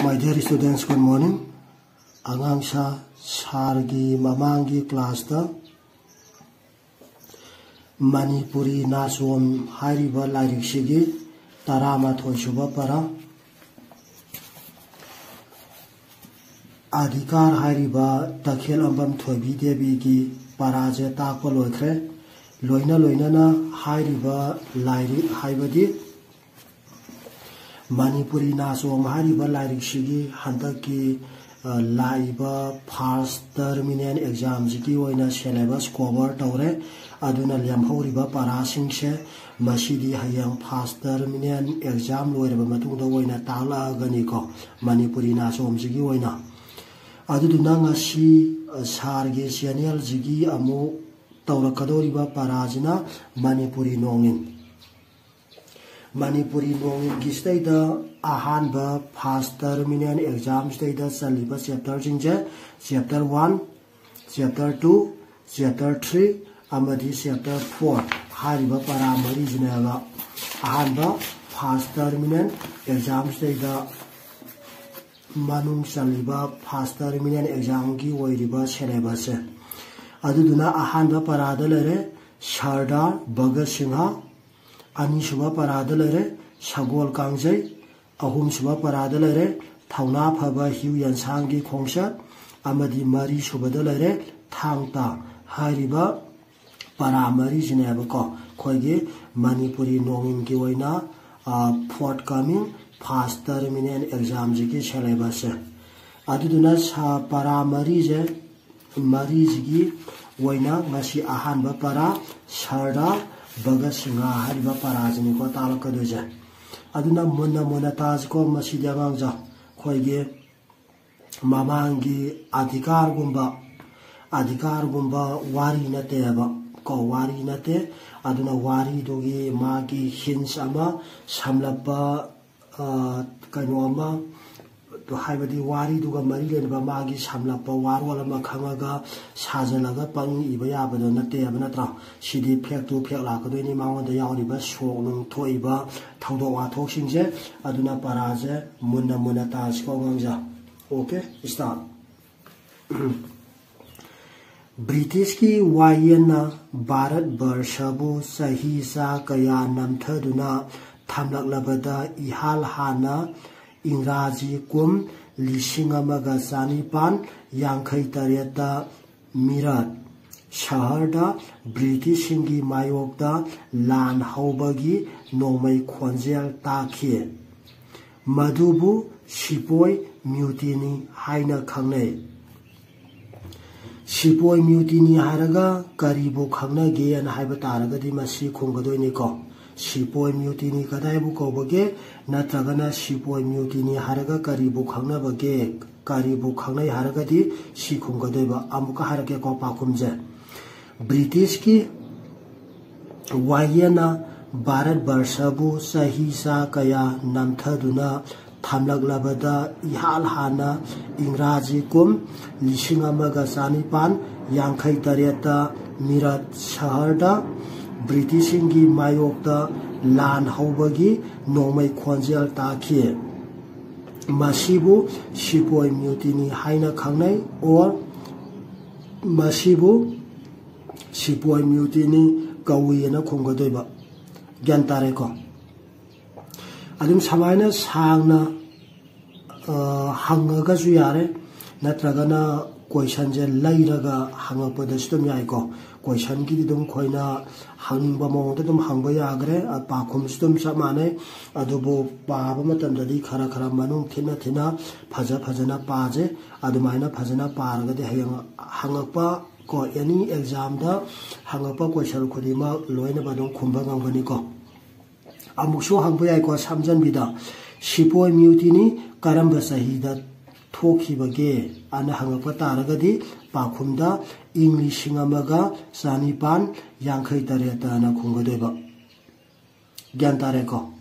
My dear students, good morning. Angang sa sargi mamangi class da Manipuri Naswam Hariba Lairik Shigi Tarama Thoishuba Para Adhikar Hariba Takhel Ambam Thoibi Debi Gi Paraje Takpa Loikre Loina na Hariba Lairik Haibadi Manipuri Naswam Hariba Lairik Shigi Handaki Laiba first terminal exam jiki oina syllabus cover tawre aduna lemhoriba parasing se masidi hayang first terminal exam loireba matungda oina tala gani ko Manipuri Naswam jiki oina aduduna ngasi sarge channel jiki amu tawrakadoriba parajina Manipuri nongin Manipuri nongin gistai da ahanba first terminal exam stai da saliba chapter jingje chapter 1 chapter 2 chapter 3 amadi chapter 4 hariba paramari jinaga ahanba first terminal exam stai da manung saliba first terminal exam gi oiriba syllabus aduduna ahanba parada lere Sardar Bhagat Singha Anishuba parada lere Sagol Kangjai Ahum Suba parada lere Thauna Phaba Hiu Yansangi Khongsat Amadi Mari Subada lere Thangta Hariba Paramari Jinabako Khoige Manipuri nongin ki oina forthcoming first terminal exam jiki syllabus aduduna sa paramari je mari jiki oina ngasi ahanba para Sardar Bhagat Singha hariba parajini ko talakadoje aduna mona taj ko masidi angangja khoige mamangi adhikar gumba wari nateba ko wari nate aduna wari dogi magi hints ama samlapa kanoma to haibadi wari duga mari lenba magi samlapa warwala ma khangaga sajalaga pang ibaya bado nateba natra sidi phek tu phek la ka doini mangonda yauriba sonung thoiba thawdo wa thoksingje aduna paraje munna taj ko ngangja okay start British ki wayena Bharat Barshabu sahi sa kaya namthaduna thamlaklabada ihal hana Ingraji kum Lishingamaga Sanipan Yankai Tareta Mirat Shaharda British Singi Mayokda Lan Haubagi Nomai Khonjel Takhe Madubu Shipoi Mutiny Haina Khangnai Shipoi Mutiny Haraga Karibu Khangnage and Haibataragadi Masi Kungadoini ko Shipoi Mutiny Kadaibu Kobage Natragana Shipoi Mutiny Haraga Karibu Khangnabage Karibu Khangnai Haragadi Shikungadeva Amuka Harake ko Pakumje British ki Wayena Bharat Barshabu sahi sa kaya namthaduna thamlaklabada ihal hana Ingraji kum Lishingamaga Sanipan Yankai Tareta Mirat Shaharda British ingi mayokta lan haubagi nomai khonjel takhe Masibu Shipoi Mutiny haina khangnai or Masibu Shipoi Mutiny kawiyena khongadoiba gyan tare ko adum samaina sangna hangaga su yare natragana question je lairaga hangapada stum yai ko question gi dum khoina hangba mo dum hangba yagre pakhum stum samane adubo paba matamdadi khara manung thina phajana paje adumaina phajana paraga de hangakpa ko any exam da hangakpa question khudima loina badong khumba ngangani ko amuksho hangba yai ko samjan bida Shipoi Mutiny karamba sahida thokibage ana hangakpa taragadi pakhumda English ngamaga Sanipan Yankai Tareta na khungadeba gyan tare ko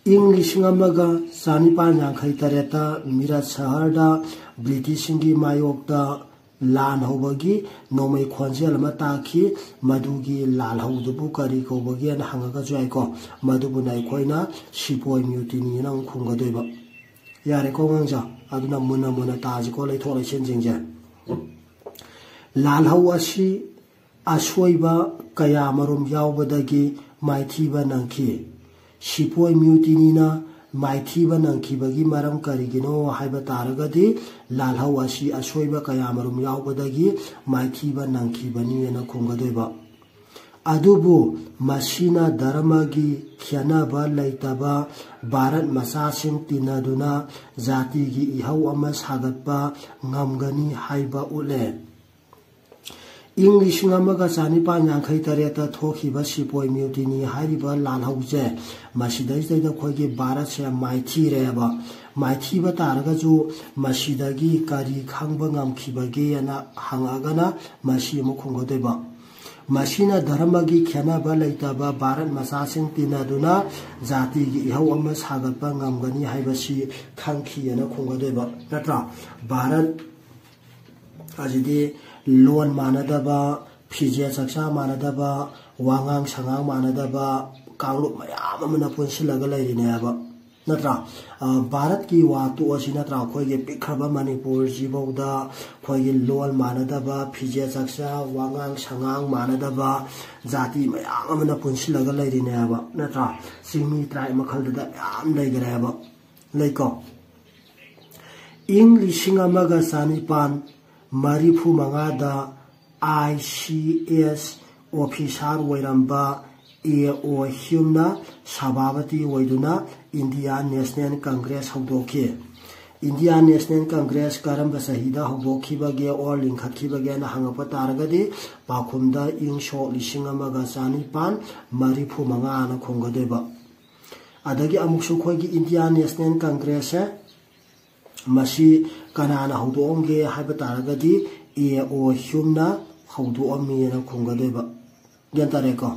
English ngamaga Sanipan Yankai Tareta Mirat Shaharda British ingi mayokda लान हौबगी नोमै खोंजेल अमा ताखी मधुगी लाल हौदुबु करी कौबगी अन हंगगा जायको मधुबुना अखोइना sepoy mutiny ना खुंगदोइबा यारे को गांजा अदुना मुना मुना ताजिको लेथो लेसेन जिंजे लाल हौ असी अशोइबा कया मरुम यावबदगी माइथीबा नंखी sepoy म्यूटिनीना माइथीबा नंखीबगी मरम करिगिनो हाइबा तारगदी लाल हौ असी अशोइबा कया मरुम यावबदगी माइथीबा नंखीबनी ना खुंगदोइबा अदुबु मसीना धर्मगी खेनबा लैतबा भारत मसासिंग तिनदुना जातिगी इहौ अमा सागतपा ngamgani हाइबा उले इंग लिसिंग अमगा चानिपान यांखै तरेता थोखिबा सिपोय म्यूटिनी हाइरिबा लाल हौजे मसिदैदैदा खोइगे भारत से माइथी रेबा माइथीबा तारगजु मसिदगी करी खांबा ngamखिबगे याना हांगागना मसी अमु खुंगदोइबा मसीना धर्मगी खेनबा लैतबा भारत मसासिंग तिनदुना जातिगी इहौ अमा सागतपा ngamgani हाइबसी खांखियना खुंगदोइबा नत्रा भारत अजिदि लोन मानदबा फिजे चक्सा मानदबा वांगांग संगांग मानदबा कांगलुप मयाम अमना पुनसिलगा लैरिनेबा नत्रा भारत की वातु असि नत्रा खोइगे पिखरबा मणिपुर जिबौदा खोइगे लोन मानदबा फिजे चक्सा वांगांग संगांग मानदबा जाति मयाम अमना पुनसिलगा लैरिनेबा नत्रा सिंगमी ट्राइ मखलदा याम लैगरेबा लैको इंग लिसिंग अमगा चानिपान मरीफु मंगादा ICS ऑफिसर वैरंबा AO ह्यूमना सभापति वैदुना इंडिया नेशनल कांग्रेस हौदोखी इंडिया नेशनल कांग्रेस करंब सहीदा हौदोखीबगे और लिंखखीबगे ना हंगपा तारगदी पाखुमदा इंग शो लिसिंग अमगा चानिपान मरीफु मंगा ना खुंगदोइबा अदगी अमुक्सु खोइगी इंडिया नेशनल कांग्रेस है मसी कनाना हौदोंगे हाइबा तारगदी AO ह्यूमना हौदोअमीना खुंगदोइबा गेंतारेको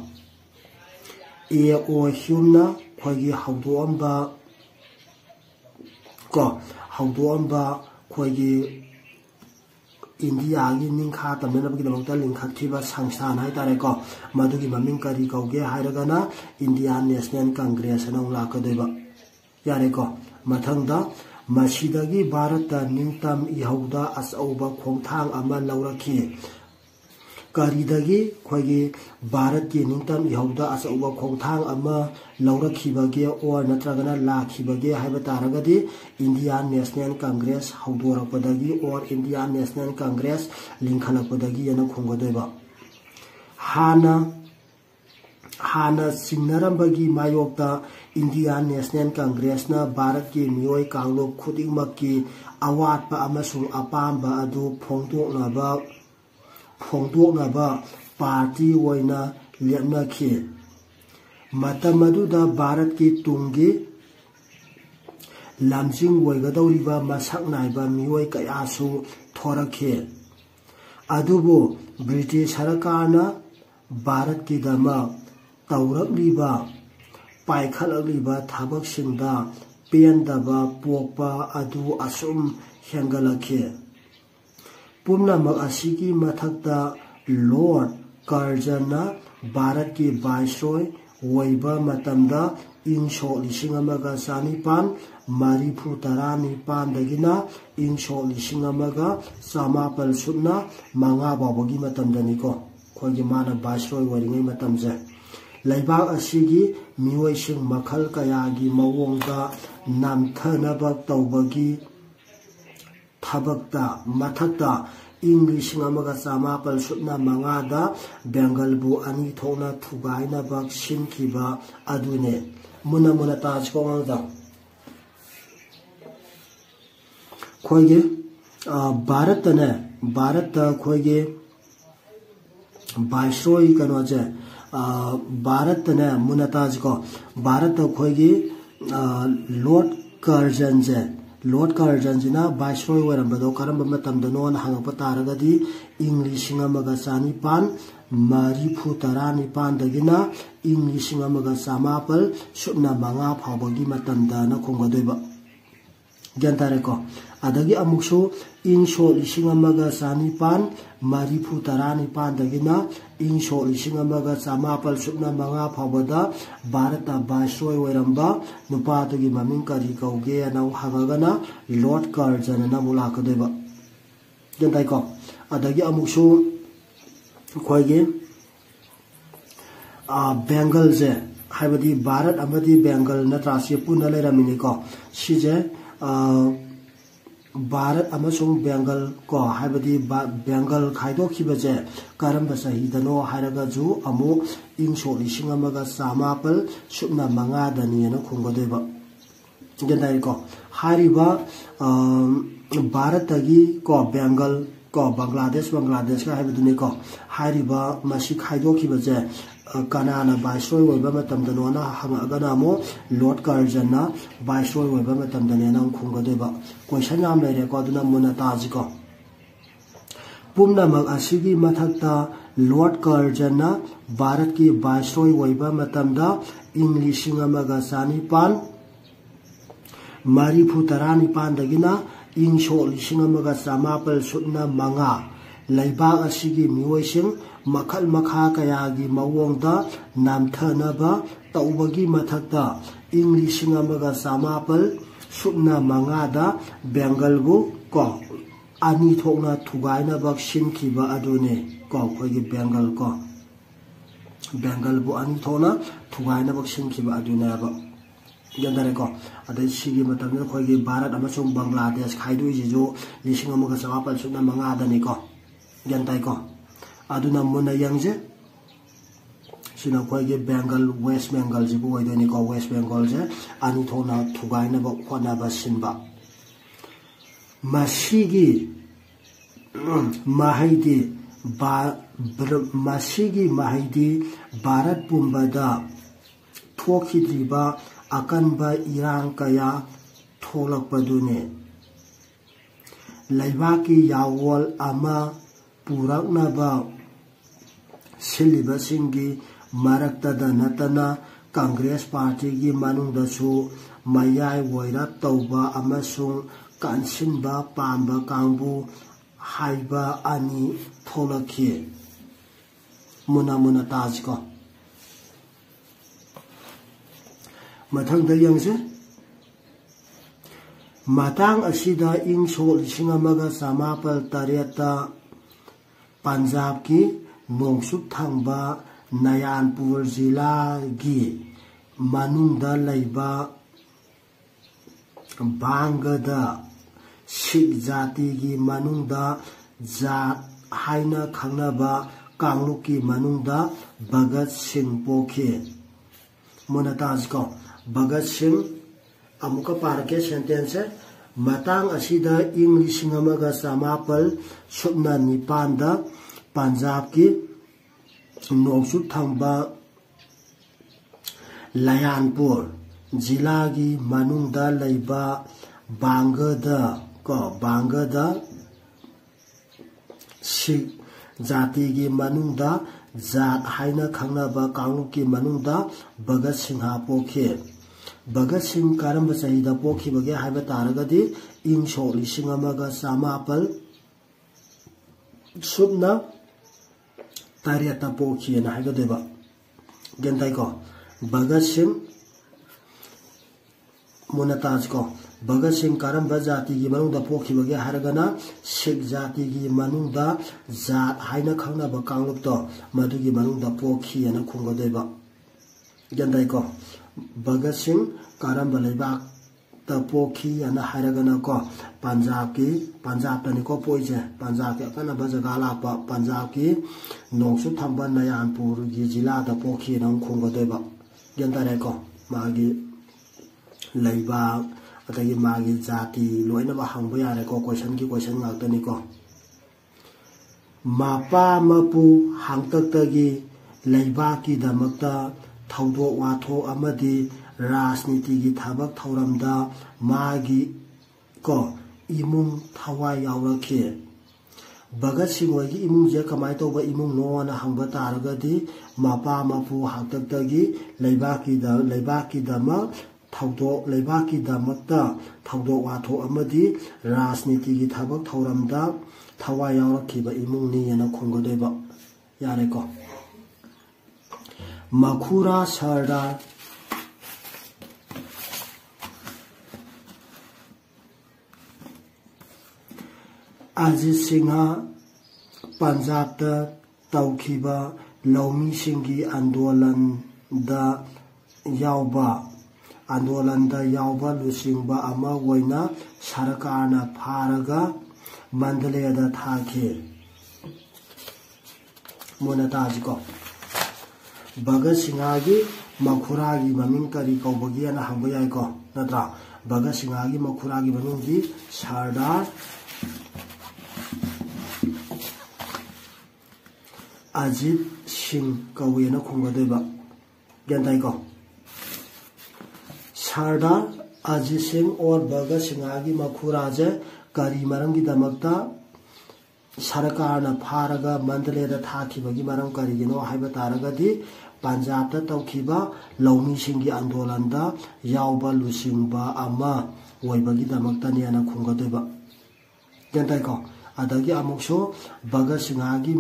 AO ह्यूमना खोइगी हौदोअम्बा को हौदोअम्बा खोइगी इंडिया की निखा तमनबगीदमक्ता लिंखखिबा संस्थान हाइतारेको मदुगी ममिंग करी कौगे हाइरगना इंडिया नेशनल कांग्रेस ना लाकदोइबा यारेको मथंगदा मसीदगी भारत निंगतम इहौदा असौबा खोंथांग अमा लौरखी करीदगी खोइगी भारत की निंगतम इहौदा असौबा खोंथांग अमा लौरखीबगे और नत्रगना लाखीबगे हाइबा तारगदी इंडिया नेशनल कांग्रेस हौदोरपदगी और इंडिया नेशनल कांग्रेस लिंखलपदगी याना खुंगदोइबा हाना सिंगनरंबगी मायोक्ता इंडिया नेशनल कांग्रेस ना भारत की मियोय कांगलोप खुदिंगमक्की अवाटपा अमसुंग अपाम्बा अदु फोंदोकनबा पार्टी ओइना लेपनखी मतम अदुदा भारत की तुंगी लामजिंग ओइगदौरिबा मसक नाइबा मियोय कयासु थोरखी अदुबो ब्रिटिश सरकारना भारत की दमा तौरक्लिबा पाइखलक्लिबा थबकसिंदा पेंदबा पोकपा अदु असुम हेंगलखी पुनमक असिगी मथक्ता लॉर्ड कर्जनना भारत की वाइसरॉय ओइबा मतमदा इंग शो लिसिंग अमगा चानिपान मरीफु तरानिपान दगिना इंग शो लिसिंग अमगा चामापल सुबना मंगा बाबगी मतमदनिको खोइगी माना वाइसरॉय ओइरिङै मतमजे लैबाक असिगी मियोइसिंग मखल कयागी मवोंगदा नामथनबा तौबगी थबक्ता मथक्ता इंग लिसिंग अमगा चामापल सुबना मंगादा बेंगलबु अनि थोना थुगाइनबा सिनखिबा अदुने मुना मुना ताजको ngangda खोइगे भारत खोइगे वाइसरॉय कनोजे भारत ने मुनताज को भारत खोइगी लॉर्ड कर्जन जिना वाइसरॉय वरंबदो करम मतमदनो हंगप तारगदी इंग्लिशिंग अमगा चानिपान मरीफु तरानिपान दगिना इंग्लिशिंग अमगा चामापल सुबना मंगा फावबगी मतमदा न खुंगदोइबा gyan tare ko adagi amuksu ingso lising amaga chanipan marifu taranipan dagina ingso lising amaga chamapal supna manga phawbada bharata viceroy oiramba nupa tugi maming kari kauge anau hangagana Lord Curzon na mulakadeba gyan tai ko adagi amuksu khoige Bengal je haibadi Bharat amadi Bengal natrasi puna leiramini ko sije Bharat amasung Bengal ko haibadi Bengal khaidokhiba je karamba sahidano hairaga ju amu ingso lising amaga chamapal supna manga dani na khungodeba gendai ko hariba Bharat tagi ko Bengal ko Bangladesh ka haibaduni ko hariba masi khaidokhiba je kanana viceroy oiba matamdano na hangagana mo Lord Curzon na viceroy oiba matamdane na khungodeba question yam leire ko aduna muna taji ko pumnamak asigi mathakta Lord Curzon na Bharat ki viceroy oiba matamda English amaga chanipan marifu taranipan dagina ingso lising amaga chamapal supna manga laibak asigi miwoising makhal makha kayagi mawongda namthanaba taubagi mathakta English amaga chamapal supna manga da Bengal bu ko ani thokna thugaina bak sinkhiba adune ko khogi Bengal bu ani thona thugaina bak sinkhiba adune ba yandare ko adai sigi matamna khogi Bharat amasung Bangladesh khaidoi jijo lising amaga chamapal supna manga dani ko yantai ko aduna muna yangje sina khoige Bengal West Bengal jibu oidoni ko West Bengal je ani thona thugaina ba khona ba sinba masigi mahidi Bharat pumbada thokhidriba akanba irang kaya tholakpadune laibaki yawol ama puraknaba silibasingi maraktada natana Congress Party gi manungdasu mayai woirap tauba amasung kansinba pamba kangbu haiba ani tholakhi muna tajko mathangda yangse matang asida ingso lising amaga chamapal tareta Punjab ki nongsuk thangba Nayanpur jila gi manungda laiba Bangada Sikh jati gi manungda jat haina khangnaba Kangluk ki manungda Bhagat Singh pokhe monataj ko Bhagat Singh amuka parke sentence matang asida English amaga chamapal supna nipanda Punjab ki nongsuk thangba Layanpur jila gi manungda laiba Bangada Sikh jati gi manungda jat haina khangnaba Kangluk ki manungda Bhagat Singh pokhe Bhagat Singh karamba sahida pokhibage haiba taragadi ingso lising amaga chamapal supna tareta pokhi na haigadeba gentai ko Bhagat Singh munataj ko Bhagat Singh karamba jati gi manungda pokhibage haragana Sikh jati gi manungda jat haina khangnaba Kangluk to madugi manungda pokhi na khungodeba gentai ko Bhagat Singh karamba laibak ta pokhi ana haragana ko Punjab tani ko poije Punjab ke kana bajaga la pa Punjab ki nongsuk thamba Nayanpur gi jila da pokhi nang khungodeba gentare ko magi laiba atagi magi jati loina ba hangba yare ko question ngak tani ko mapa mapu hangtaktagi laiba ki damakta thawdo watho amadi rajniti gi thabak thauramda magi ko imung thawai yawrakhe Bhagat Singh wagi imung je kamai toba imung no na hangba taragadi mapa mapu hangtaktagi laibaki dama थौदोक लेबाकीदमक्ता थौदोक वाथोक अमदी राजनीतिगी थबक थौरमदा थवाई यावरखिबा इमुंगनी यना खुंगदोइबा यारेको मखुरा सरदार अजीत सिंह पंजाब तौखिबा लौमी सिंगी आंदोलन यावबा लुसिंगबा अमा वैना सरकारना फारगा मंडलेदा थाखे मोनताजिको भगत सिंहगी मखुरागी ममिंग करी कौबगी अना हंगबा याइको नत्रा भगत सिंहगी मखुरागी ममिंगी सरदार अजीत सिंह कौवेना खुंगदोइबा गेंदाइको सरदार अजीत सिंह और भगत सिंहगी मखुराजे करी मरंगी दमक्ता सरकारना फारगा मंडलेदा थाखिबगी मरम करिगिनो हाइबा तारगदी पंजाब तौखिबा लौमी सिंगी आंदोलनदा यावबा लुसिंगबा अमा ओइबगी दमक्तानियाना खुंगदोइबा गेंदाइको अदगी अमुक्सो भगत सिंहगी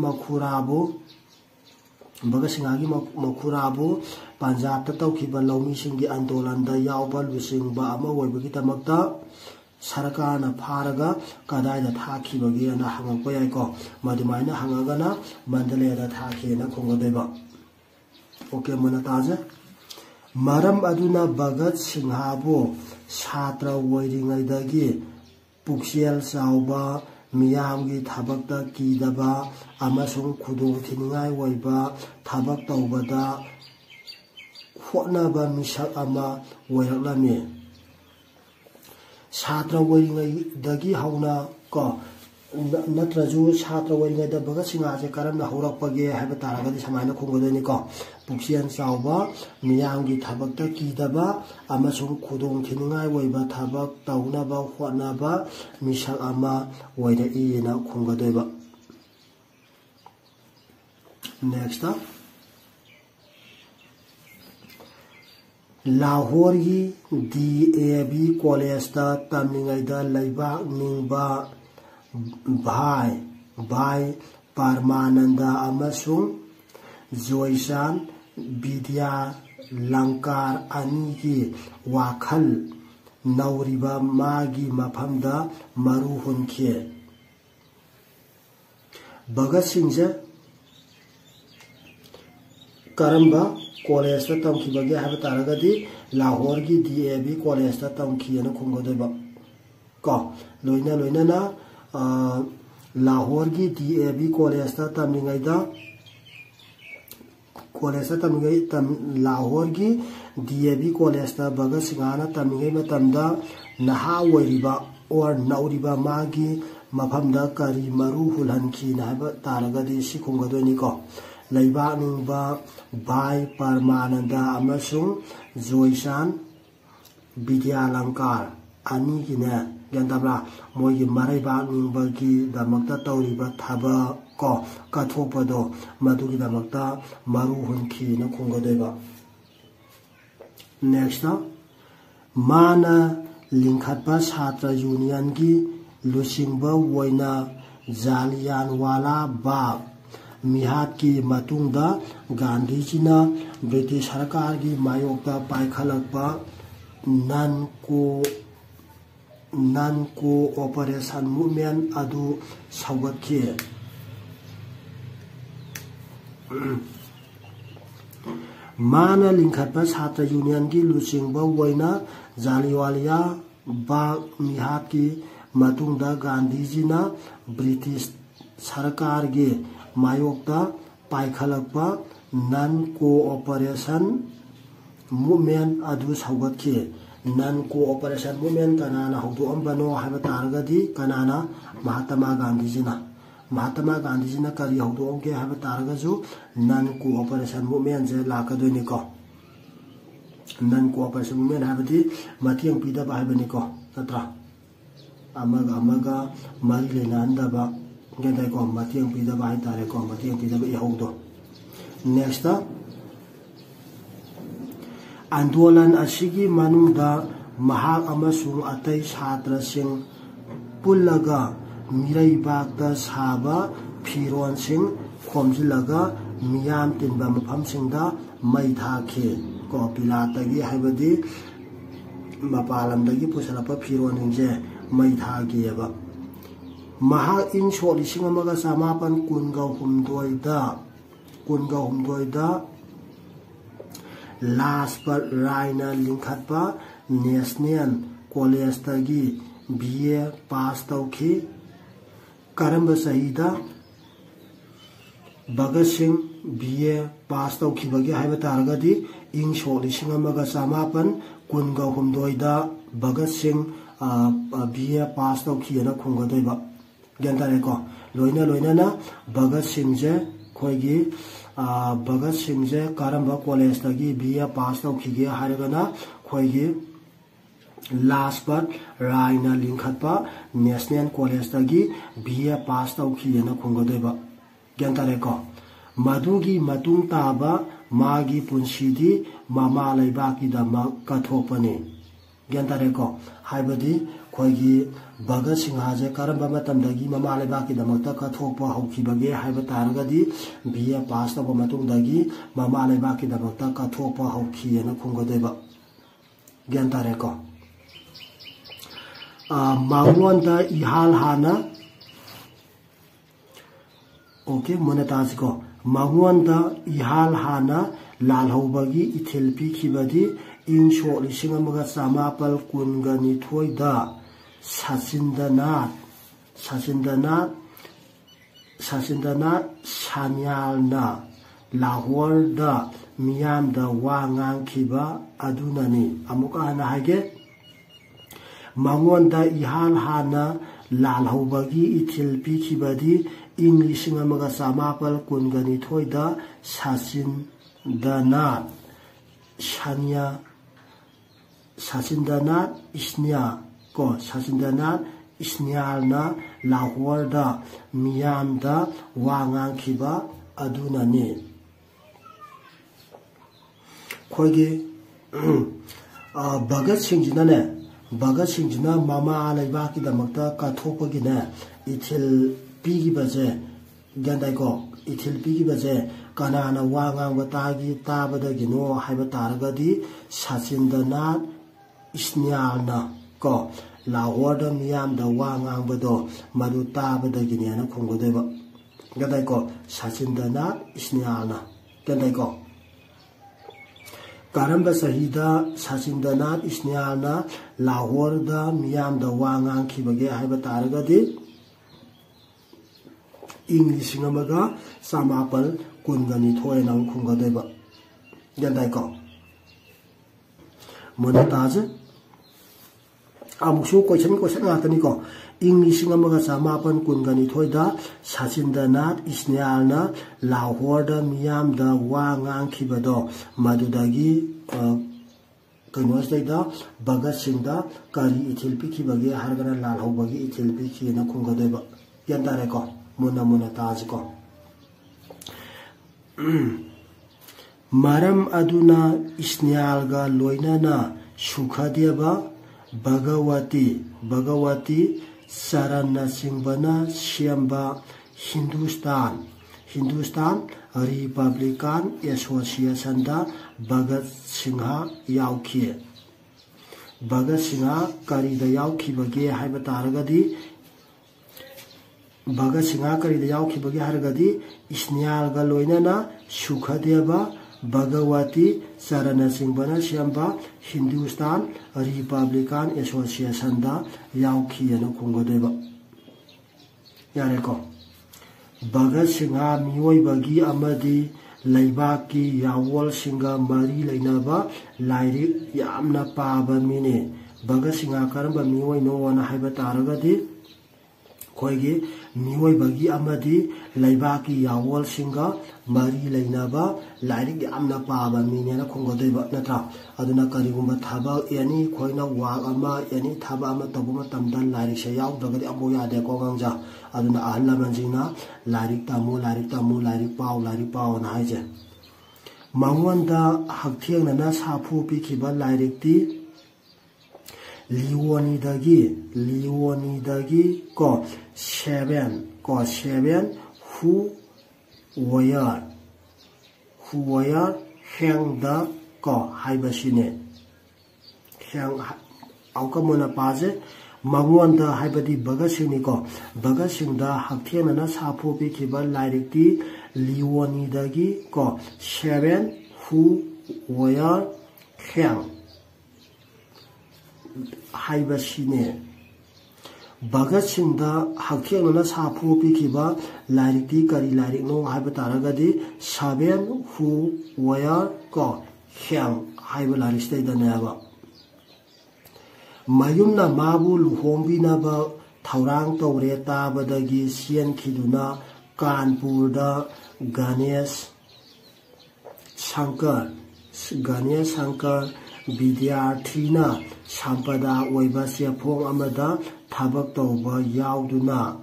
मखुराबो पंजाब तौखिबा लौमी सिंगी आंदोलनदा यावबा लुसिंगबा अमा ओइबगी दमक्ता सरकारना फारगा कदाइदा थाखिबगी अना हंगपा याइको मदुमाइना हंगगना मंडलेदा थाखिना खुंगदोइबा ओके मनताजे मरम अदुना भगत सिंहबो छात्र ओइरिङैदगी पुक्सेल चावबा मियामगी थबक्ता कीदबा अमसुंग खुदोंग थिनिङाइ ओइबा थबक तौबदा होटनाबा मिसक अमा ओइरक्लामि छात्र ओइरिङैदगी हौना को नत्रजु छात्र ओइरिङैदा भगत सिंहसे करमना हौरक्पगे हाइबा तारगदि समाइना खुंगदोइनि को पुक्सेल चावबा मियामगी थबक्ता कीदबा अमसुंग खुदोंग थिनिङाइ ओइबा थबक तौनबा होटनाबा मिसक अमा ओइरइना खुंगदोइबा नेक्स्ट लाहौर की DAV कॉलेज तमलिङैदा लैबाक निंगबा भाई परमानंदा अमसुंग जोयसान विद्या लंकार अनी की वाखल नौरिबा मागी मफमदा मरु हुनखे भगत सिंह से करम्बा कॉलेज तमखिबगे हाइबा तारगदी लाहौर की DAV कॉलेज तमखियना खुंगदोइबा को लोइना लाहौर की DAV कॉलेज तमलिङैदा लाहौर की DAV कॉलेज भगत सिंहना तमलिङै मतमदा नहा ओइरिबा और नौरिबा मागी मफमदा करी मरु हुलहनखिना हाइबा तारगदी सि खुंगदोइनि को लैबाक निंगबा भाई परमानंदा अमसुंग जोयसान विद्यालंकार अनी की ने गंदबला मोगी मरैबाक निंगबगी दमक्ता तौरिबा थबा को कथोपदो मदुगी दमक्ता मरु हुनखी न खुंगदोइबा नेक्स्ट माना लिंखतबा छात्र यूनियन की लुसिंगबा वोइना जालियानवाला बाग मिहात की मतुंगदा गांधी जीना ब्रिटिश सरकार की मायोक्ता पाइखलकबा नन कोऑपरेशन मूवमेंट अदु सौगतखि माना लिंखतबा छात्र यूनियन की लुसिंगबा वोइना जालियानवाला बाग मिहात की मतुंगदा गांधी जीना ब्रिटिश सरकार की मायोक्ता पाइखलकबा नन कोऑपरेशन मूवमेंट अदु सौगतखि नन कोऑपरेशन मूवमेंट कनाना हौदोअंबनो हाइबा तारगदी कनाना महात्मा गांधी जीना करी हौदोअंगे हाइबा तारगजु नन कोऑपरेशन मूवमेंट जे लाकदोइनिको नन कोऑपरेशन मूवमेंट हाइबदी मतियंग पीदबा हाइबनिको नत्रा अमगा मरी लेनांदबा गेंदाइको मतियंग पीदबा हाइतारेको मतियंग पीदबा इहौदो नेक्स्ट आंदोलन असिगी मनुदा महाक अमसुंग अतै छात्रसिंग पुल्लगा मिरैबाकता साबा फिरोनसिंग खोमजिलगा मियाम तिनबा मफमसिंगदा मै थाखे को पिलातगी हाइबदी मपालमदगी पुसलपा फिरोनसिंगजे मै थागेबा महा इन सो लिसिंग अमगा समापन कुनगा हुमदोइदा लास्ट पर रायना लिंखतपा नेशनल कॉलेज तगी बीए पास तौखी करंब सहीदा भगत सिंह बीए पास तौखिबगे हाइबा तारगदी इन सो लिसिंग अमगा समापन कुनगा हुमदोइदा भगत सिंह बीए पास तौखिना खुंगदोइबा ग्यान तारेको लोइना भगत सिंह जे खोइगी भगत सिंह जे करंब कॉलेज तगी बीए पास तौखिगे हारगना खोइगी लास्ट पर रायना लिंखतपा नेशनल कॉलेज तगी बीए पास तौखिना खुंगदोइबा ग्यान तारेको मधुगी मतुंग ताबा मागी पुंसीदी ममा लैबाकी दमक कथोपने ग्यान तारेको हाइबदी खोइगी भगत सिंह हाजे करंबा मतमदगी ममा लैबाकी दमकता कथोपा हौखिबगे हाइबा तारगदी बीए पास तौबा मतुंगदगी ममा लैबाकी दमकता कथोपा हौखियना खुंगदोइबा ग्यान तारेको मांगलोंदा इहाल हाना ओके मोनेताजिको मांगलोंदा इहाल हाना लालहौबगी इथिल पिखिबदी इन सो लिसिंग अमगा समापल कुनगा निथोइदा सचिंदनाथ सान्यालना लाहौरदा मियामदा वा ngankiba adunani amuka hana haige mangonda ihal hana lalhobagi ithil pikhibadi English ngamaga samapal kungani thoida Sachindanat isnya ko Sachindanat isnyalna Lahorda miyamda wangang kiba adunani khoigi Bhagat Singh jina mama laibaki damakta kathopagi na ithil pigi baje gandai ko ithil pigi baje kanana wangang batagi tabadagino haiba taragadi Sachindanat isnyalna ko Lahorda miyamda wangang bado madu tabadagini ana khunggodeba gandai ko Sachindanat isnyalna gandai ko Karamba sahida Sachindanat isnyalna Lahorda miyamda wangang khibage haiba taragadi English ngamaga samapal kungani thoena khungadeba gandai ko monataje amusu question ngatani ko English ngamaga samapal kungani thoida Sachindanat isnyalna Lahorda miyamda wangang khibado madudagi kainosda Bhagat Singh da kari ithil pikhibage hargana lalhobagi ithil pikhina khungadeba gandare ko Muna tajiko Maram aduna isnyalga loinana sukhadeba Bhagawati sarana singbana siamba Hindustan Republican Association da Bhagat Singha yaukhi Bhagat Singha karida yaukhi bage haiba taragadi Bhagat Singha karida yaukhi bage haragadi isnyalga loinana sukhadeba Bhagawati sarana singbana siamba Hindustan Republican Association da yaukhi yana khungodeba yareko Bhagat Singha mioi bagi amadi laibaki yawol singa mari lainaba lairik yamna paba mine Bhagat Singha karamba mioi no wana haiba taragadi khoigi mioi bagi amadi laibaki yawol singa mari lainaba lairik yamna paba mine na khungodeba natra aduna karigumba thaba yani khoina wa ama yani thaba ama tabuma tamdan lairik se yaw dagadi abo yade ko gangja aduna ahla manjina lairik tamu lairik pau na haije ꯃꯉꯣꯟꯗ ꯍꯛꯊꯦꯡꯅꯅ ꯁꯥꯐꯨ ꯄꯤꯈꯤꯕ ꯂꯥꯏꯔꯤꯛꯇꯤ ꯂꯤꯑꯣꯅꯤꯗꯒꯤ ꯀꯣ seven who were hanged ko haibasine hang aukamuna paje mangonda haibadi Bhagat Singh ni ko Bhagat Singh da hakthena sapu pi khiba lairikti Leonidagi ko seven who were hanged haibasine Bhagat Singh da hakthena sapu pi khiba lairikti kari lairik no haiba taragadi seven who were ko hanged haiba lairik stay da neba mayumna mabu luhombinaba thaurang tawre tabadagi sian khiduna Kanpur da Ganesh Shankar Vidyarthina Sampada oiba sefong amada thabak tawba yauduna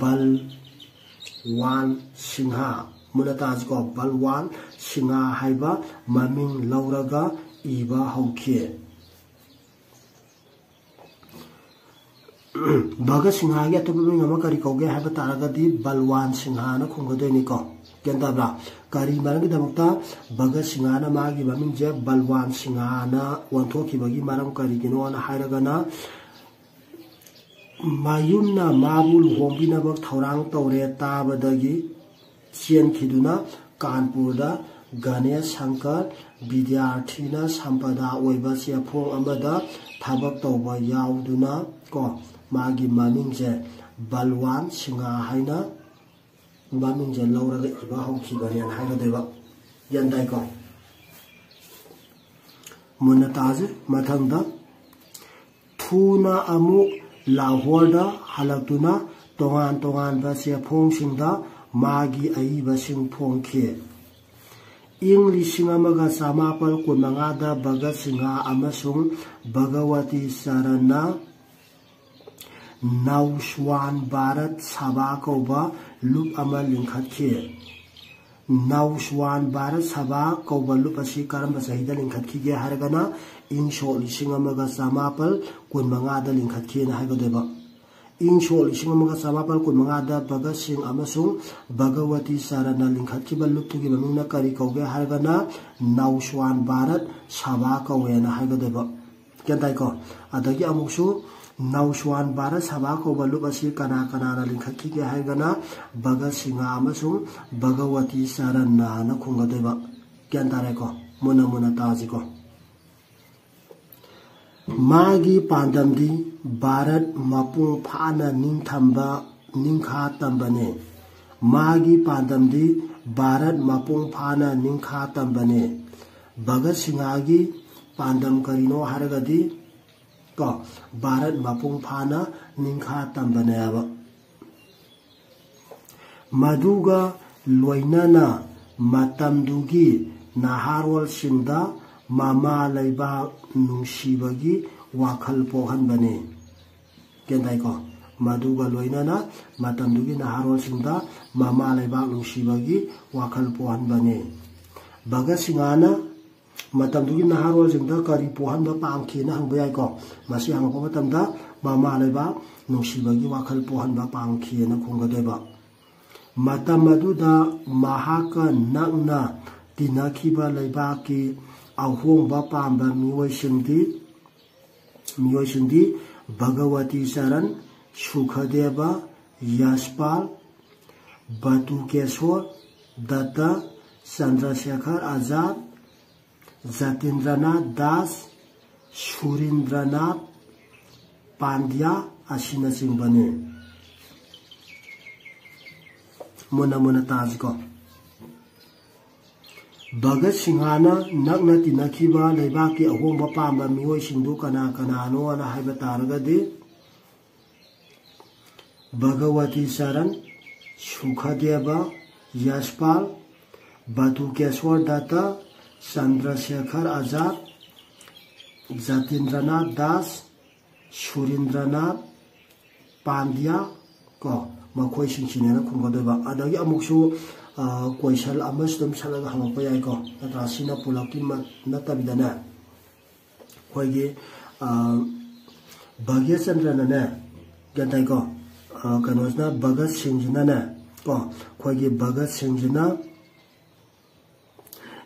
Balwan Singha munataj ko Balwan Singha haiba maming lauraga iba haukie Bhagat Singh agi atopa ngama kari kauge haiba taragadi Balwan Singha na khungadoini ko kentabra kari marang damukta Bhagat Singh na magi maming je Balwan Singha na wanthoki bagi maram kari gino na hairagana mayunna mabul hombina bak thaurang tawre tabadagi sian khiduna Kanpur da Ganesh Shankar Vidyarthina Sampada oiba sefong amada thabak tawba yauduna ko magi maming je Balwan Singha haina maming je lauraga iba haukhibani an haigadeba yandai ko munataje mathangda thuna amu Lahore da halaktuna tongan ba sefong singda magi aiba sing phongkhe English amaga samapal kunmangada Bhagat Singha amasung Bhagawati Sarana Nauswan Bharat Sabha kauba lup ama lingkhatkhe Nauswan Bharat Sabha kauba lup asi karamba sahida lingkhatkhe haragana Insho lising amaga samapal kunmangada lingkhatkhe na haigadeba Insho lising amaga samapal kunmangada Bhagat Singh amasung Bhagawati Sarana lingkhatkiba luptugi mamingna kari kauge haragana Nauswan Bharat Sabha kauwe na haigadeba kentai ko adagi amuksu Nauswan Bharat Sabha kauba lup asi kana na lingkhatkhe haragana Bhagat Singh amasung Bhagawati Sarana na khungadeba kentare ko muna taji ko Magi pandamdi Bharat mapung phana ningkha tambane Magi pandamdi Bharat mapung phana ningkha tambane Bhagat Singh agi pandam karino haragadi ko Bharat mapung phana ningkha tambane aba maduga loinana matamdugi naharwal singda mama laiba nungsibagi wakhal pohanbane kendai ko maduga loinana matamdugi naharol singda mama laiba nungsibagi wakhal pohanbane Bhagat Singh na matamdugi naharol singda kari pohanba pangkhe na hangbayai ko masi hangpa matamda mama laiba nungsibagi wakhal pohanba pangkhe na khungadeba matamaduda mahaka nakna tinakhiba laibaki ahongba pamba miyoisingdi Bhagawati Saran Sukadeva Yashpal Batukeshwar Datta Chandrasekhar Azad Jatindranath Das Surindranath Pandya asina singbane muna tajko Bhagat Singh na nakna tinakhiba laibaki ahongba pamba miyoisingdu kana no na haiba taragadi Bhagawati Saran Sukadeva Yashpal Batukeshwar Datta Chandrasekhar Azad Jatindranath Das Surindranath Pandya ko makhoi singchine na khungadoba adagi amuksu question तुम सलग हंगप याइको नत्रा सिना पुलकी नतबिदने खोगी भाग्य चंद्रनने गंताइको कनोजना भगत सिंहजिनाने को खोगी भगत सिंहजिना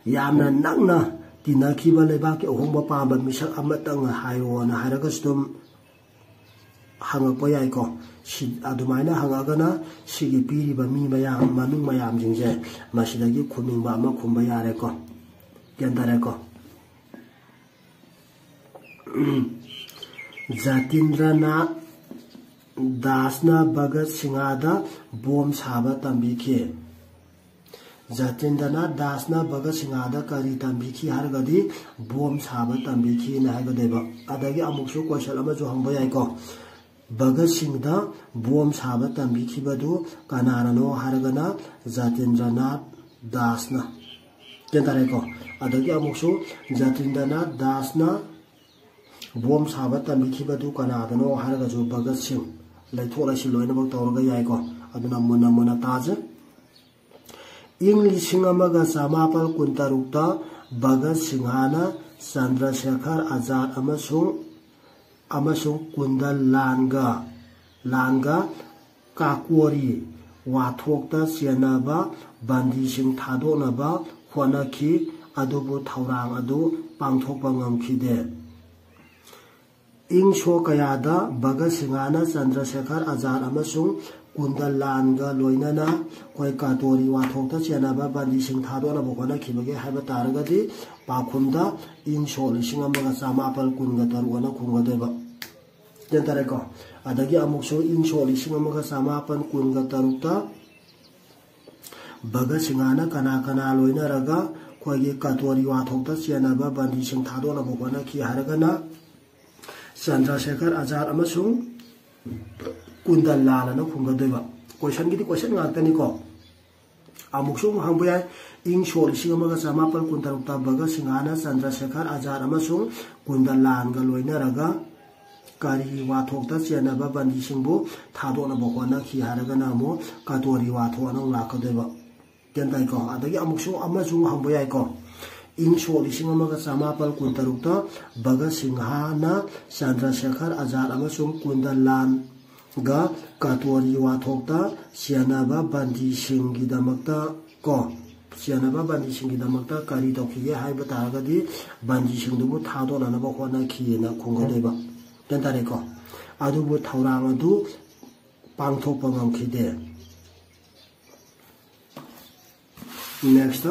यामना नंगना तिनाखिबा लेबाकी अहोंबा पाबा मिसक अमतंग हायोना हारगस तुम हंगप याइको अदुमाइना हंगागना सिगी पीरिबा मी मयाम ममिंग मयाम जिंजे मसिदगी खुमिंगबा अमा खुंबा यारेको गेंदारेको जातिन्द्रनाथ दासना भगत सिंहदा बोम साबा तंबिखी जातिन्द्रनाथ दासना भगत सिंहदा करी तंबिखी हरगदी बोम साबा तंबिखी नायगदेबा अदगी अमुकसु क्वेश्चन अमा जो हंबा याइको भगत सिंहदा बोम साबा तंबिखिबदु कनानानो हरगना जातिन्द्रनाथ दासना केंतारेको अदगी अमुकसु जातिन्द्रनाथ दासना बोम साबा तंबिखिबदु कनानानो हरगजु भगत सिंह लैथोलासि लोइनबक तौरगा याइको अदुना मुना मुना ताज इंग लिसिंग अमगा समापल कुंतरुक्ता भगत सिंहना चंद्रशेखर आजाद अमसुंग कुंदल लांगा काकोरी वाथोक्ता चेनबा बंदीसिंग थादोनबा होनखी अदुबु थौरांग अदु पांथोकपा ngamखिदे इंग सो कयादा भगत सिंहना चंद्रशेखर आजाद अमसुंग कुंदल लांगा लोइनना कोई कातोरी वाथोक्ता चेनबा बंदीसिंग थादोनबा होनखिबगे हाइबा तारगदि पाखुमदा इंग सो लिसिंग अमगा समापल कुनगा तरुगना खुंगदेबा जेंतारेको अदगी अमुकसो इंग सो लिसिंग अमगा समापल कुनगा तरुक्ता भगत सिंहना कना कना लोइनरगा कोई कातोरी वाथोक्ता चेनबा बंदीसिंग थादोनबा होनखि हारगना चंद्रशेखर आजाद अमसुंग कुंदल लालना खुंगदेबा क्वेश्चन की क्वेश्चन गातनीको अमुकसु हंबया इंग सो लिसिंग अमगा समापल कुंतरुक्ता भगत सिंहना चंद्रशेखर आजाद अमसुंग कुंदल लालगा लोइनरगा करी वाथोक्ता चेनबा बंदीसिंगबु थादोनबा होनखि हारगना मो कातोरी वाथोना लाखदेबा केंताइको अदगी अमुकसु अमसु हंबयाइको इंग सो लिसिंग अमगा समापल कुंतरुक्ता भगत सिंहना चंद्रशेखर आजाद अमसुंग कुंदल लालगा कातोरी वाथोक्ता चेनबा बंदीसिंगगिदमक्ता को चेनबा बंदीसिंगगिदमक्ता करी तौखिगे हाइबा तारगदि बंदीसिंगदुबु थादोननबा होनखिना खुंगदेबा केंतारेको अदुबु थौरांग अदु पांथोकपा ngamखिदे नेक्स्ट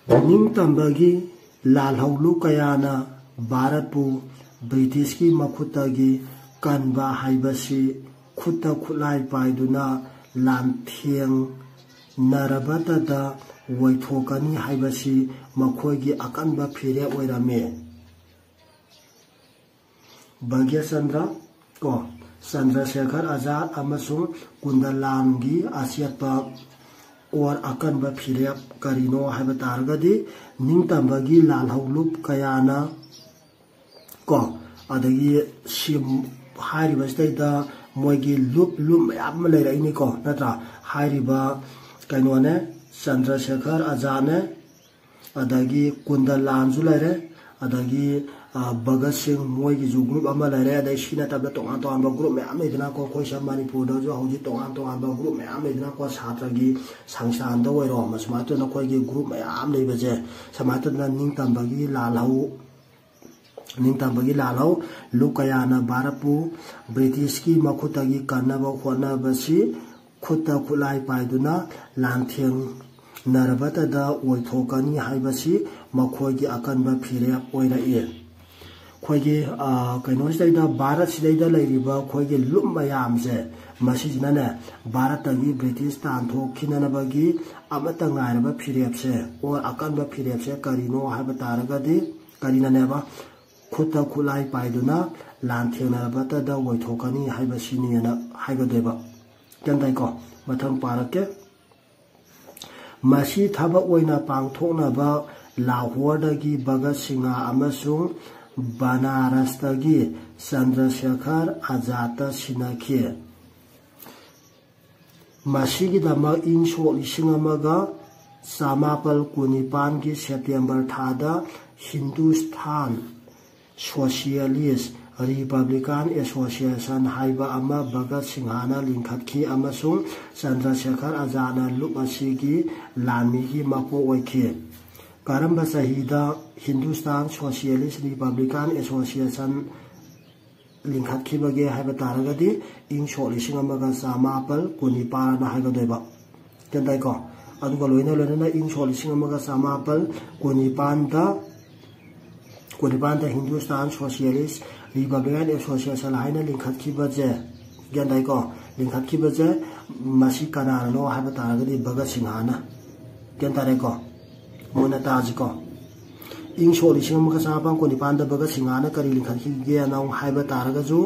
निंगतंबगी लालहौलु कयाना भारतपु ब्रिटिश की मखुतगी कनबा हाइबसी खुता खुलाई पाइदुना लांथेंग नरबतदा वैथोकनी हाइबसी मखोगी अकनबा फिरे ओइरामे भाग्यचंद्र को चंद्रशेखर आजाद अमसुंग कुंदल लांगी आसियतपा और अकनबा फिरे करिनो हाइबा तारगदि निंगतंबगी लालहौलुप कयाना को अदगी सिम हारिबस्तेदा मोइगी लुप मयाम लेराइनिको नत्रा हारिबा कइनोने चंद्रशेखर आजाद ने अदगी कुंदल लांजु लेरे अदगी भगत सिंह मोइगी जु ग्रुप अमा लेरे अदगी सिना तबला तोंगान तोंगान ग्रुप मयाम लेदना को खोइसा मणिपुर जो हौजी तोंगान तोंगान ग्रुप मयाम लेदना को छात्रगी संस्थान द ओइरो मसमातो न खोइगी ग्रुप मयाम लेबजे समातो न निंगतंबगी लालहौ लुकयाना भारतपु ब्रिटिश की मखुतगी कन्नबा होनबसी खुता खुलाई पाइदुना लांथेंग नरबतदा ओइथोकनी हाइबसी मखोगी अकनबा फिरे ओइराए खोगी कइनोसिदा भारत सिदैदा लैरिबा खोगी लुम मयामसे मसिजनाने भारतगी ब्रिटिश तांथोखिननबगी अमता ngairaba फिरेपसे और अकनबा फिरेपसे करिनो हाइबा तारगदि करिननेबा खुता खुलाई पाइदुना लांथेंगनरबतदा ओइथोकनी हाइबसिनिना हाइगदेबा केंताइको मथंग पारके मसी थबक ओइना पांथोकनबा लाहौरदगी भगत सिंह अमसुंग बनारसदगी चंद्रशेखर आजाद सिनाखी ꯃꯁꯤꯒꯤꯗꯃꯛ ꯏꯪ ꯁꯣꯛ 1919 ꯒꯤ ꯁꯦꯞꯇꯦꯝꯕꯔ ꯊꯥꯗ ꯍꯤꯟꯗꯨꯁꯇꯥꯟ ꯁꯣꯁꯤꯌꯦꯂꯤꯁ ꯔꯤꯄꯕ꯭ꯂꯤꯀꯥꯟ ꯑꯦꯁꯣꯁꯤꯌꯦꯁꯟ ꯍꯥꯏꯕ ꯑꯃ ꯚꯒꯠ ꯁꯤꯡꯍꯅ ꯂꯤꯡꯈꯠꯈꯤ ꯑꯃꯁꯨꯡ ꯆꯟꯗ꯭ꯔꯁꯦꯈꯔ ꯑꯖꯥꯗꯅ ꯂꯨꯞ ꯑꯁꯤꯒꯤ ꯂꯥꯟꯃꯤꯒꯤ ꯃꯀꯣꯛ ꯑꯣꯏꯈꯤ꯫ ꯀꯔꯝꯕ ꯆꯍꯤꯗ ꯍꯤꯟꯗꯨꯁꯇꯥꯟ ꯁꯣꯁꯤꯌꯦꯂꯤꯁ ꯔꯤꯄꯕ꯭ꯂꯤꯀꯥꯟ ꯑꯦꯁꯣꯁꯤꯌꯦꯁꯟ ꯂꯤꯡꯈꯠꯈꯤꯕꯒꯦ ꯍꯥꯏꯕ ꯇꯥꯔꯒꯗꯤ ꯏꯪ ꯁꯣꯛ 1919 ꯍꯥꯏꯒꯗꯣꯏꯕ ꯒ꯭ꯌꯥꯟ ꯇꯥꯏꯀꯣ꯫ ꯑꯗꯨꯒ ꯂꯣꯏꯅꯅ ꯏꯪ ꯁꯣꯛ 1919 ꯍꯤꯟꯗꯨꯁꯇꯥꯟ ꯁꯣꯁꯤꯌꯦꯂꯤꯁ ꯔꯤꯄꯕ꯭ꯂꯤꯀꯥꯟ ꯑꯦꯁꯣꯁꯤꯌꯦꯁꯟ ꯍꯥꯏꯅ ꯂꯤꯡꯈꯠꯈꯤꯕꯁꯦ ꯒ꯭ꯌꯥꯟ ꯇꯥꯏꯀꯣ ꯂꯤꯡꯈꯠꯈꯤꯕꯁꯦ ꯃꯁꯤ ꯀꯅꯥꯅꯅꯣ ꯍꯥꯏꯕ ꯇꯥꯔꯒꯗꯤ ꯚꯒꯠ ꯁꯤꯡꯍꯅ ꯒ꯭ꯌꯥꯟ ꯇꯥꯔꯦꯀꯣ ꯃꯨꯟꯅ ꯇꯥꯁꯤꯀꯣ꯫ ꯏꯪ ꯁꯣꯛ 1919ꯗ ꯚꯒꯠ ꯁꯤꯡꯍꯅ ꯀꯔꯤ ꯂꯤꯡꯈꯠꯈꯤꯒꯦꯅ ꯍꯥꯏꯕ ꯇꯥꯔꯒꯁꯨ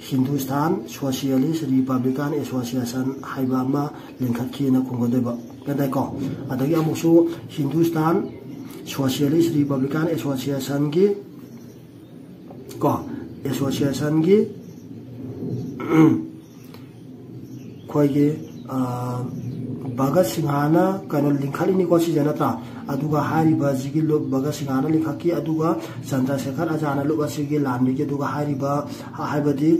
ꯍꯤꯟꯗꯨꯁꯇꯥꯟ ꯁꯣꯁꯤꯌꯦꯂꯤꯁ ꯔꯤꯄꯕ꯭ꯂꯤꯀꯥꯟ ꯑꯦꯁꯣꯁꯤꯌꯦꯁꯟ ꯍꯥꯏꯕ ꯑꯃ ꯂꯤꯡꯈꯠꯈꯤꯅ ꯈꯨꯝꯒꯗꯣꯏꯕ ꯒ꯭ꯌꯥꯟ ꯇꯥꯏꯀꯣ꯫ ꯑꯗꯒꯤ ꯑꯃꯨꯛꯁꯨ ꯍꯤꯟꯗꯨꯁꯇꯥꯟ ꯁꯣꯁꯤꯌꯦꯂꯤꯁ ꯔꯤꯄꯕ꯭ꯂꯤꯀꯥꯟ ꯑꯦꯁꯣꯁꯤꯌꯦꯁꯟꯒꯤ ꯑꯩꯈꯣꯏꯒꯤ ꯚꯒꯠ ꯁꯤꯡꯍꯅ ꯀꯩꯅꯣ ꯂꯤꯡꯈꯠꯂꯤꯅꯤꯀꯣ ꯁꯤꯁꯦ ꯅꯠꯇ꯭ꯔꯥ ꯑꯗꯨꯒ ꯍꯥꯏꯔꯤꯕꯁꯤꯒꯤ ꯂꯨꯞ ꯚꯒꯠ ꯁꯤꯡꯍꯅ ꯂꯤꯡꯈꯠꯈꯤ ꯑꯗꯨꯒ ꯆꯟꯗ꯭ꯔꯁꯦꯈꯔ ꯑꯖꯥꯗꯅ ꯂꯨꯞ ꯑꯁꯤꯒꯤ ꯂꯥꯟꯃꯤꯒꯤ ꯑꯗꯨꯒ ꯍꯥꯏꯕꯗꯤ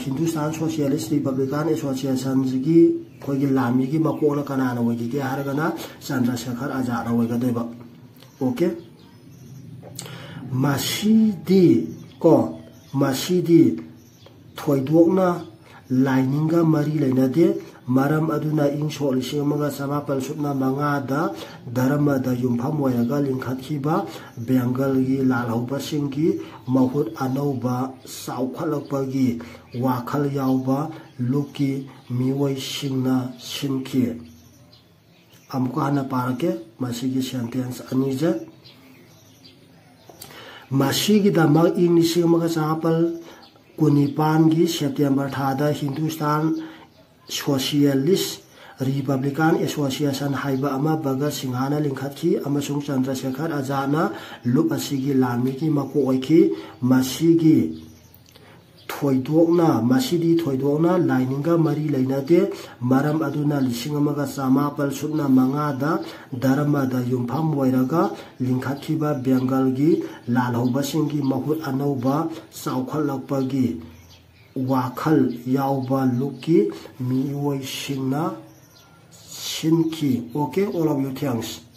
ꯍꯤꯟꯗꯨꯁꯇꯥꯟ ꯁꯣꯁꯤꯌꯦꯂꯤꯁ ꯔꯤꯄꯕ꯭ꯂꯤꯀꯥꯟ ꯑꯦꯁꯣꯁꯤꯌꯦꯁꯟꯁꯤꯒꯤ ꯑꯩꯈꯣꯏꯒꯤ ꯂꯥꯟꯃꯤꯒꯤ ꯃꯀꯣꯛꯅ ꯀꯅꯥꯅ ꯑꯣꯏꯈꯤꯒꯦ ꯍꯥꯏꯔꯒꯅ ꯆꯟꯗ꯭ꯔꯁꯦꯈꯔ ꯑꯖꯥꯗꯅ ꯑꯣꯏꯒꯗꯣꯏꯕ ꯑꯣꯀꯦ꯫ ꯃꯁꯤꯗꯤ ꯊꯣꯏꯗꯣꯛꯅ ꯂꯥꯏꯅꯤꯡꯒ ꯃꯔꯤ ꯂꯩꯅꯗꯦ ꯃꯔꯝ ꯑꯗꯨꯅ ꯏꯪ ꯁꯣꯛ 1905ꯗ ꯙꯔꯃꯗ ꯌꯨꯝꯐꯝ ꯑꯣꯏꯔꯒ ꯂꯤꯡꯈꯠꯈꯤꯕ ꯕꯦꯡꯒꯜꯒꯤ ꯂꯥꯜꯍꯧꯕꯁꯤꯡꯒꯤ ꯃꯍꯨꯠ ꯑꯅꯧꯕ ꯆꯥꯎꯈꯠꯂꯛꯄꯒꯤ ꯋꯥꯈꯜ ꯌꯥꯎꯕ ꯂꯨꯞꯀꯤ ꯃꯤꯑꯣꯏꯁꯤꯡꯅ ꯁꯤꯟꯈꯤ꯫ ꯑꯃꯨꯛꯀ ꯍꯟꯅ ꯄꯥꯔꯛꯀꯦ ꯃꯁꯤꯒꯤ ꯁꯦꯟꯇꯦꯟꯁ ꯑꯅꯤꯁꯦ꯫ ꯃꯁꯤꯒꯤꯗꯃꯛ ꯏꯪ 1919 ꯒꯤ ꯁꯦꯞꯇꯦꯝꯕꯔ ꯊꯥꯗ ꯍꯤꯟꯗꯨꯁꯇꯥꯟ ꯁꯣꯁꯤꯌꯦꯂꯤꯁ ꯔꯤꯄꯕ꯭ꯂꯤꯀꯥꯟ ꯑꯦꯁꯣꯁꯤꯌꯦꯁꯟ ꯍꯥꯏꯕ ꯑꯃ ꯚꯒꯠ ꯁꯤꯡꯍꯅ ꯂꯤꯡꯈꯠꯈꯤ ꯑꯃꯁꯨꯡ ꯆꯟꯗ꯭ꯔꯁꯦꯈꯔ ꯑꯖꯥꯗꯅ ꯂꯨꯞ ꯑꯁꯤꯒꯤ ꯂꯥꯟꯃꯤꯒꯤ ꯃꯀꯣꯛ ꯑꯣꯏꯈꯤ꯫ ꯃꯁꯤꯗꯤ ꯊꯣꯏꯗꯣꯛꯅ ꯂꯥꯏꯅꯤꯡꯒ ꯃꯔꯤ ꯂꯩꯅꯗꯦ ꯃꯔꯝ ꯑꯗꯨꯅ 1905ꯗ ꯙꯔꯃꯗ ꯌꯨꯝꯐꯝ ꯑꯣꯏꯔꯒ ꯂꯤꯡꯈꯠꯈꯤꯕ ꯕꯦꯡꯒꯜꯒꯤ ꯂꯥꯜꯍꯧꯕꯁꯤꯡꯒꯤ ꯃꯍꯨꯠ ꯑꯅꯧꯕ ꯆꯥꯎꯈꯠꯂꯛꯄꯒꯤ ꯋꯥꯈꯜ ꯌꯥꯎꯕ ꯂꯨꯞꯀꯤ ꯃꯤꯑꯣꯏꯁꯤꯡꯅ ꯁꯤꯟꯈꯤ꯫ Okay, all of you, thanks.